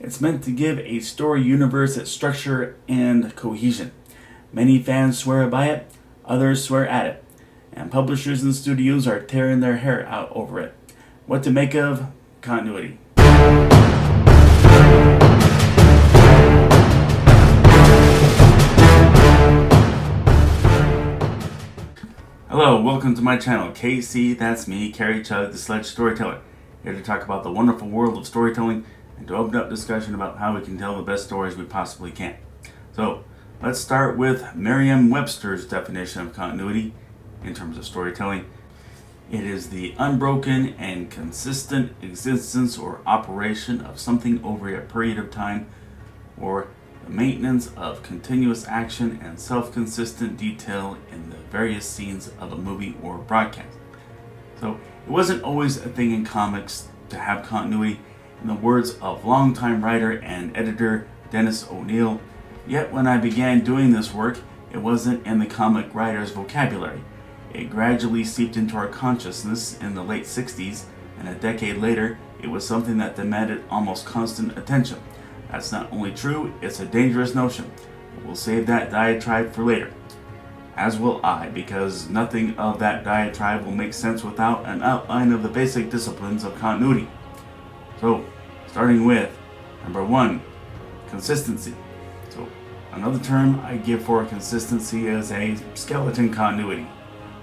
It's meant to give a story universe its structure and cohesion. Many fans swear by it, others swear at it, and publishers and studios are tearing their hair out over it. What to make of continuity? Hello, welcome to my channel, KC, that's me, Carrie Chug, the Sledge Storyteller, here to talk about the wonderful world of storytelling and to open up discussion about how we can tell the best stories we possibly can. So, let's start with Merriam-Webster's definition of continuity in terms of storytelling. It is the unbroken and consistent existence or operation of something over a period of time, or the maintenance of continuous action and self-consistent detail in the various scenes of a movie or broadcast. So it wasn't always a thing in comics to have continuity, in the words of longtime writer and editor Dennis O'Neil. Yet when I began doing this work, it wasn't in the comic writer's vocabulary. It gradually seeped into our consciousness in the late 60s, and a decade later, it was something that demanded almost constant attention. That's not only true, it's a dangerous notion. We'll save that diatribe for later. As will I, because nothing of that diatribe will make sense without an outline of the basic disciplines of continuity. So, starting with number 1, consistency. So, another term I give for consistency is a skeleton continuity.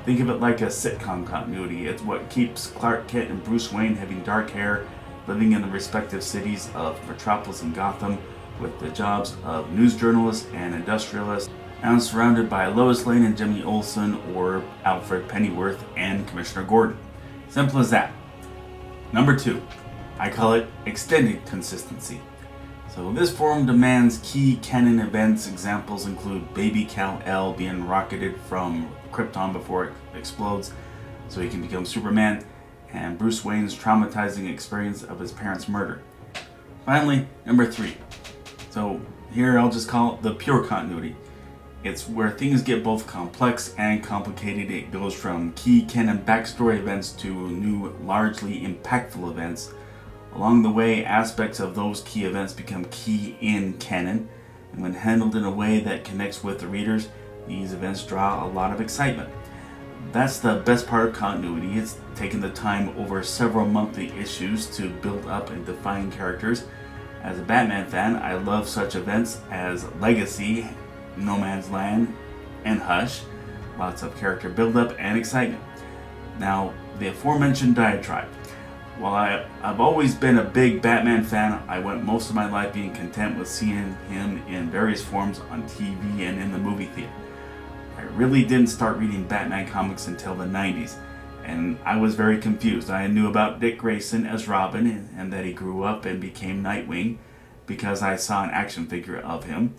Think of it like a sitcom continuity. It's what keeps Clark Kent and Bruce Wayne having dark hair, living in the respective cities of Metropolis and Gotham, with the jobs of news journalists and industrialists, and surrounded by Lois Lane and Jimmy Olsen, or Alfred Pennyworth and Commissioner Gordon. Simple as that. Number 2, I call it extended consistency. So this form demands key canon events. Examples include baby Kal-El being rocketed from Krypton before it explodes so he can become Superman, and Bruce Wayne's traumatizing experience of his parents' murder. Finally, number 3. So here I'll just call it the pure continuity. It's where things get both complex and complicated. It goes from key canon backstory events to new, largely impactful events. Along the way, aspects of those key events become key in canon, and when handled in a way that connects with the readers, these events draw a lot of excitement. That's the best part of continuity. It's taken the time over several monthly issues to build up and define characters. As a Batman fan, I love such events as Legacy, No Man's Land, and Hush. Lots of character build-up and excitement. Now, the aforementioned diatribe. While I've always been a big Batman fan, I went most of my life being content with seeing him in various forms on TV and in the movie theater. I really didn't start reading Batman comics until the 90s, and I was very confused. I knew about Dick Grayson as Robin and that he grew up and became Nightwing because I saw an action figure of him.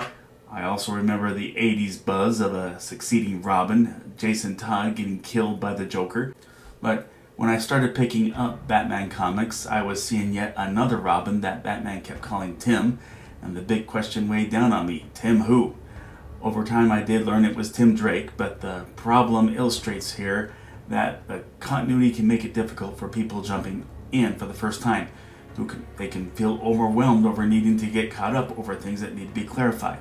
I also remember the 80s buzz of a succeeding Robin, Jason Todd, getting killed by the Joker. But when I started picking up Batman comics, I was seeing yet another Robin that Batman kept calling Tim, and the big question weighed down on me: Tim who? Over time I did learn it was Tim Drake, but the problem illustrates here that the continuity can make it difficult for people jumping in for the first time. They can feel overwhelmed over needing to get caught up over things that need to be clarified.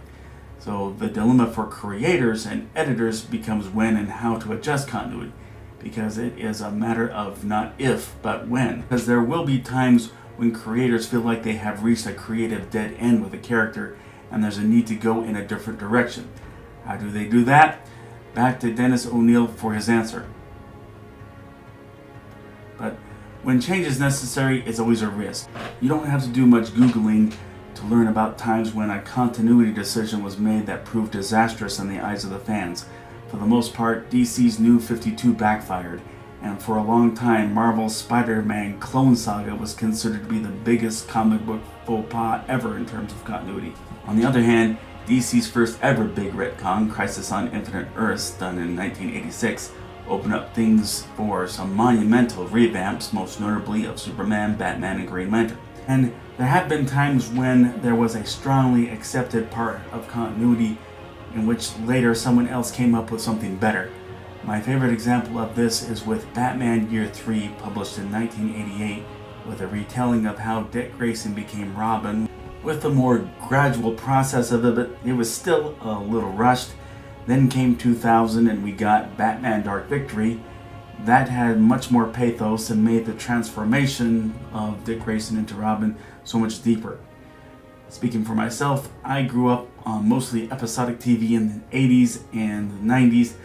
So the dilemma for creators and editors becomes when and how to adjust continuity, because it is a matter of not if, but when. Because there will be times when creators feel like they have reached a creative dead end with a character and there's a need to go in a different direction. How do they do that? Back to Dennis O'Neil for his answer. But when change is necessary, it's always a risk. You don't have to do much Googling to learn about times when a continuity decision was made that proved disastrous in the eyes of the fans. For the most part, DC's New 52 backfired, and for a long time, Marvel's Spider-Man Clone Saga was considered to be the biggest comic book faux pas ever in terms of continuity. On the other hand, DC's first ever big retcon, Crisis on Infinite Earths, done in 1986, opened up things for some monumental revamps, most notably of Superman, Batman, and Green Lantern. And there have been times when there was a strongly accepted part of continuity in which later someone else came up with something better. My favorite example of this is with Batman Year 3, published in 1988, with a retelling of how Dick Grayson became Robin, with a more gradual process of it, but it was still a little rushed. Then came 2000 and we got Batman Dark Victory. That had much more pathos and made the transformation of Dick Grayson into Robin so much deeper. Speaking for myself, I grew up on mostly episodic TV in the 80s and the 90s.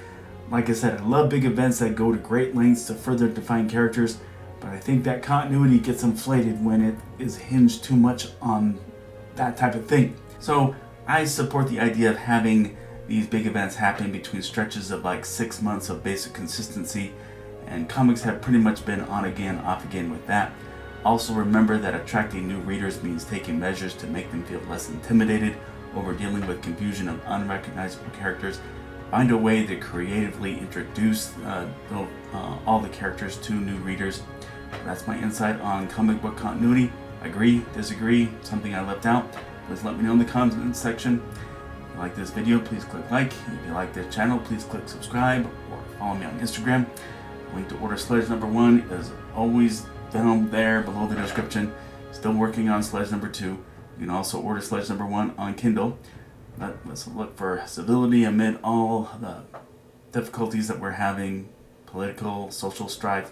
Like I said, I love big events that go to great lengths to further define characters, but I think that continuity gets inflated when it is hinged too much on that type of thing. So I support the idea of having these big events happen between stretches of like 6 months of basic consistency, and comics have pretty much been on again, off again with that. Also remember that attracting new readers means taking measures to make them feel less intimidated over dealing with confusion of unrecognizable characters. Find a way to creatively introduce all the characters to new readers. That's my insight on comic book continuity. Agree, disagree, something I left out? Please let me know in the comments section. If you like this video, please click like. If you like this channel, please click subscribe or follow me on Instagram. Link to order Sledge number 1 is always down there below the description. Still working on Sledge number 2. You can also order Sledge number 1 on Kindle. Let's look for civility amid all the difficulties that we're having, political, social strife,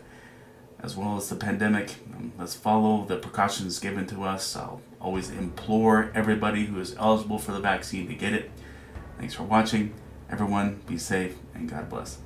as well as the pandemic. Let's follow the precautions given to us. I'll always implore everybody who is eligible for the vaccine to get it. Thanks for watching. Everyone, be safe and God bless.